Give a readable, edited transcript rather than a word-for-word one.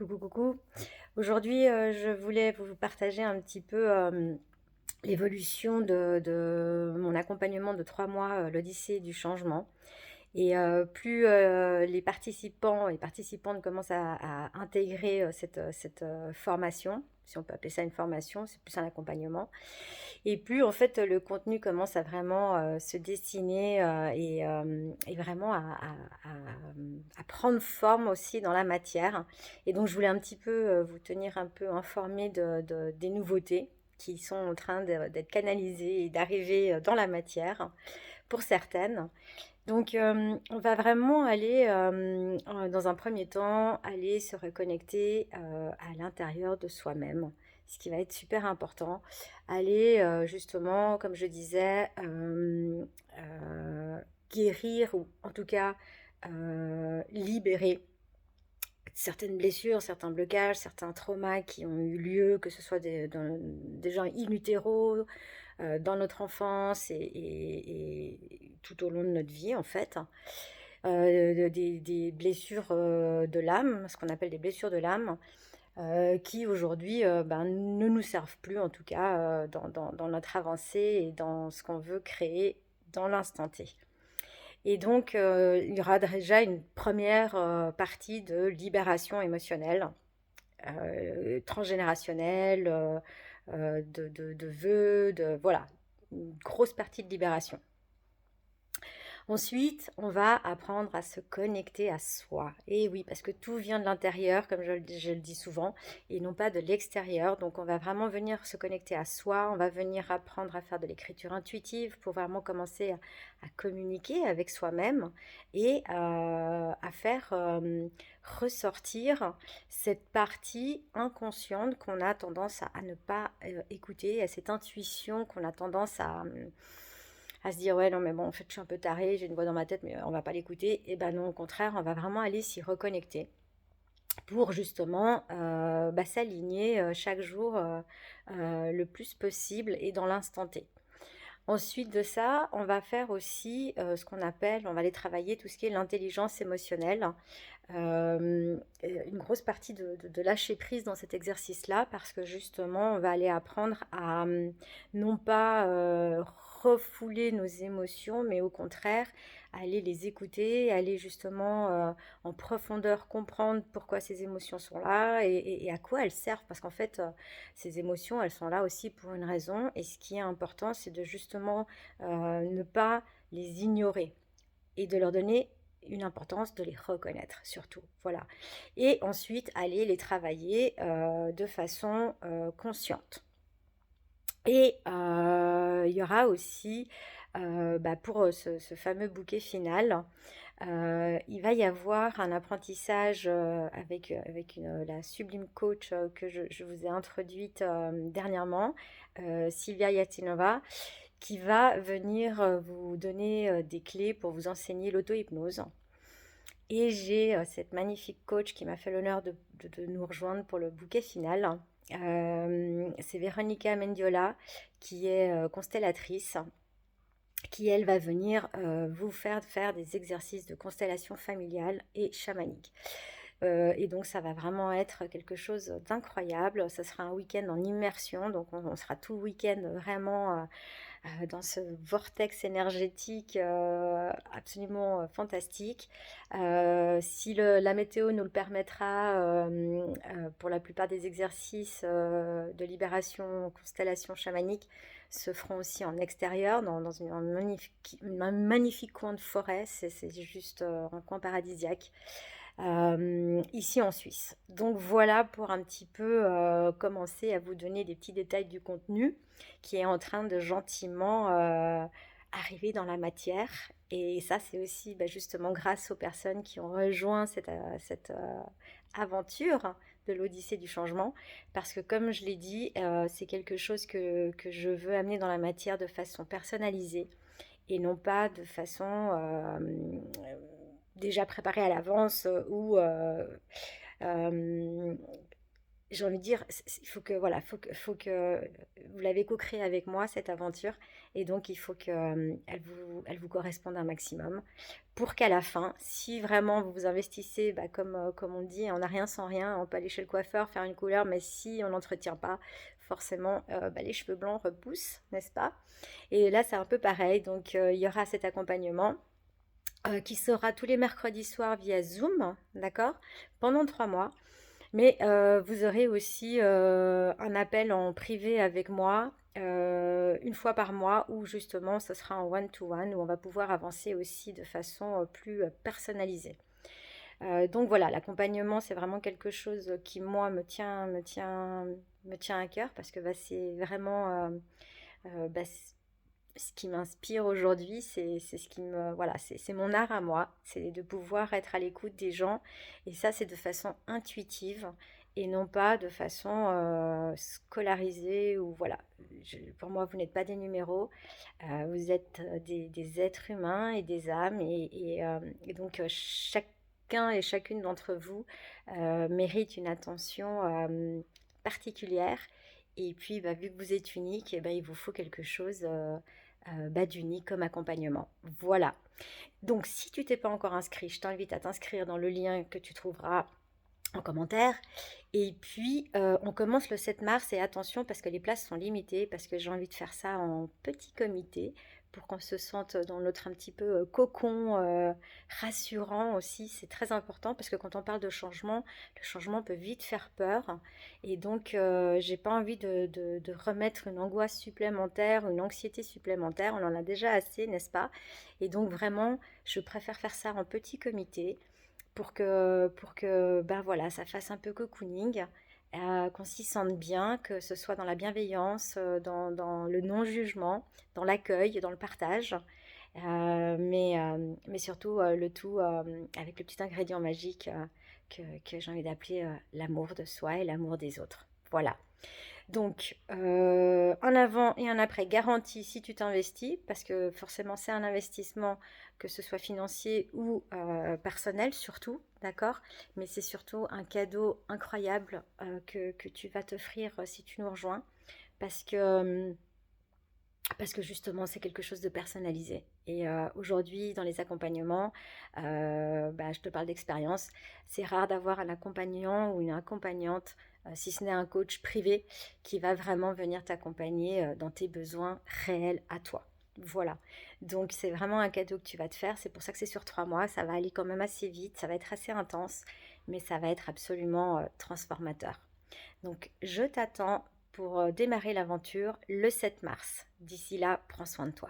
Coucou, coucou. Aujourd'hui, je voulais vous partager un petit peu l'évolution de mon accompagnement de 3 mois, l'Odyssée du changement. Et plus les participants et participantes commencent à intégrer cette formation, si on peut appeler ça une formation, c'est plus un accompagnement, et plus en fait le contenu commence à vraiment se dessiner et vraiment à prendre forme aussi dans la matière. Et donc je voulais un petit peu vous tenir un peu informés des nouveautés qui sont en train d'être canalisées et d'arriver dans la matière pour certaines. Donc, on va vraiment aller, dans un premier temps, aller se reconnecter, à l'intérieur de soi-même, ce qui va être super important. Aller, justement, comme je disais, guérir ou en tout cas, libérer certaines blessures, certains blocages, certains traumas qui ont eu lieu, que ce soit des gens in utero, dans notre enfance et tout au long de notre vie en fait. Des blessures de l'âme, ce qu'on appelle des blessures de l'âme, qui aujourd'hui ne nous servent plus en tout cas dans notre avancée et dans ce qu'on veut créer dans l'instant T. Et donc il y aura déjà une première partie de libération émotionnelle, transgénérationnelle, de vœux, voilà, une grosse partie de libération. Ensuite, on va apprendre à se connecter à soi. Et oui, parce que tout vient de l'intérieur, comme je le dis souvent, et non pas de l'extérieur. Donc, on va vraiment venir se connecter à soi. On va venir apprendre à faire de l'écriture intuitive pour vraiment commencer à communiquer avec soi-même et à faire ressortir cette partie inconsciente qu'on a tendance à ne pas écouter, à cette intuition qu'on a tendance à se dire ouais non mais bon en fait je suis un peu tarée, j'ai une voix dans ma tête mais on va pas l'écouter. Et ben non, au contraire, on va vraiment aller s'y reconnecter pour justement s'aligner chaque jour le plus possible et dans l'instant T. Ensuite de ça, on va faire aussi ce qu'on appelle, on va aller travailler tout ce qui est l'intelligence émotionnelle. Une grosse partie de lâcher prise dans cet exercice-là, parce que justement, on va aller apprendre à non pas refouler nos émotions, mais au contraire, aller les écouter, aller justement en profondeur comprendre pourquoi ces émotions sont là et à quoi elles servent. Parce qu'en fait, ces émotions, elles sont là aussi pour une raison. Et ce qui est important, c'est de justement ne pas les ignorer et de leur donner une importance, de les reconnaître surtout. Voilà. Et ensuite, aller les travailler de façon consciente. Et il y aura aussi, pour ce fameux bouquet final, il va y avoir un apprentissage avec la sublime coach que je vous ai introduite dernièrement, Sylvia Yatinova, qui va venir vous donner des clés pour vous enseigner l'auto-hypnose. Et j'ai cette magnifique coach qui m'a fait l'honneur de nous rejoindre pour le bouquet final. C'est Veronica Mendiola, qui est constellatrice, qui elle va venir vous faire des exercices de constellation familiale et chamanique. Et donc ça va vraiment être quelque chose d'incroyable. Ça sera un week-end en immersion, donc on sera tout le week-end vraiment dans ce vortex énergétique absolument fantastique. Si la météo nous le permettra, pour la plupart des exercices de libération, constellation chamanique se feront aussi en extérieur, dans un magnifique coin de forêt. C'est juste un coin paradisiaque. Ici en Suisse. Donc voilà pour un petit peu commencer à vous donner des petits détails du contenu qui est en train de gentiment arriver dans la matière. Et ça, c'est aussi justement grâce aux personnes qui ont rejoint cette aventure de l'Odyssée du changement. Parce que comme je l'ai dit, c'est quelque chose que je veux amener dans la matière de façon personnalisée et non pas de façon déjà préparée à l'avance ou j'ai envie de dire, il faut que, voilà, faut que vous l'avez co-créé avec moi, cette aventure, et donc il faut que elle vous corresponde un maximum pour qu'à la fin, si vraiment vous vous investissez, bah, comme on dit, on n'a rien sans rien, on peut aller chez le coiffeur, faire une couleur, mais si on n'entretient pas, forcément, bah, les cheveux blancs repoussent, n'est-ce pas? Et là, c'est un peu pareil, donc il y aura cet accompagnement qui sera tous les mercredis soirs via Zoom, d'accord? Pendant 3 mois. Mais vous aurez aussi un appel en privé avec moi une fois par mois où justement ce sera en one-to-one où on va pouvoir avancer aussi de façon plus personnalisée. Donc voilà, l'accompagnement c'est vraiment quelque chose qui moi me tient à cœur parce que bah, c'est vraiment bah, ce qui m'inspire aujourd'hui, c'est ce qui me, voilà, c'est mon art à moi, c'est de pouvoir être à l'écoute des gens, et ça, c'est de façon intuitive et non pas de façon scolarisée ou voilà. Pour moi, vous n'êtes pas des numéros, vous êtes des êtres humains et des âmes, et donc chacun et chacune d'entre vous mérite une attention particulière. Et puis, bah, vu que vous êtes unique, eh ben, il vous faut quelque chose bah, d'unique comme accompagnement. Voilà. Donc, si tu t'es pas encore inscrit, je t'invite à t'inscrire dans le lien que tu trouveras en commentaire. Et puis, on commence le 7 mars et attention parce que les places sont limitées, parce que j'ai envie de faire ça en petit comité pour qu'on se sente dans notre un petit peu cocon rassurant aussi. C'est très important parce que quand on parle de changement, le changement peut vite faire peur. Et donc, j'ai pas envie de remettre une angoisse supplémentaire, une anxiété supplémentaire. On en a déjà assez, n'est-ce pas? Et donc, vraiment, je préfère faire ça en petit comité pour que ben voilà, ça fasse un peu cocooning, qu'on s'y sente bien, que ce soit dans la bienveillance, dans le non-jugement, dans l'accueil, dans le partage, mais surtout le tout avec le petit ingrédient magique que j'ai envie d'appeler l'amour de soi et l'amour des autres. Voilà. Donc, un avant et un après garanti si tu t'investis, parce que forcément c'est un investissement, que ce soit financier ou personnel surtout, d'accord? Mais c'est surtout un cadeau incroyable que tu vas t'offrir si tu nous rejoins, parce que, euh, parce que justement c'est quelque chose de personnalisé. Et aujourd'hui dans les accompagnements, bah, je te parle d'expérience, c'est rare d'avoir un accompagnant ou une accompagnante, si ce n'est un coach privé, qui va vraiment venir t'accompagner dans tes besoins réels à toi. Voilà, donc c'est vraiment un cadeau que tu vas te faire, c'est pour ça que c'est sur 3 mois, ça va aller quand même assez vite, ça va être assez intense, mais ça va être absolument transformateur. Donc je t'attends pour démarrer l'aventure le 7 mars. D'ici là, prends soin de toi.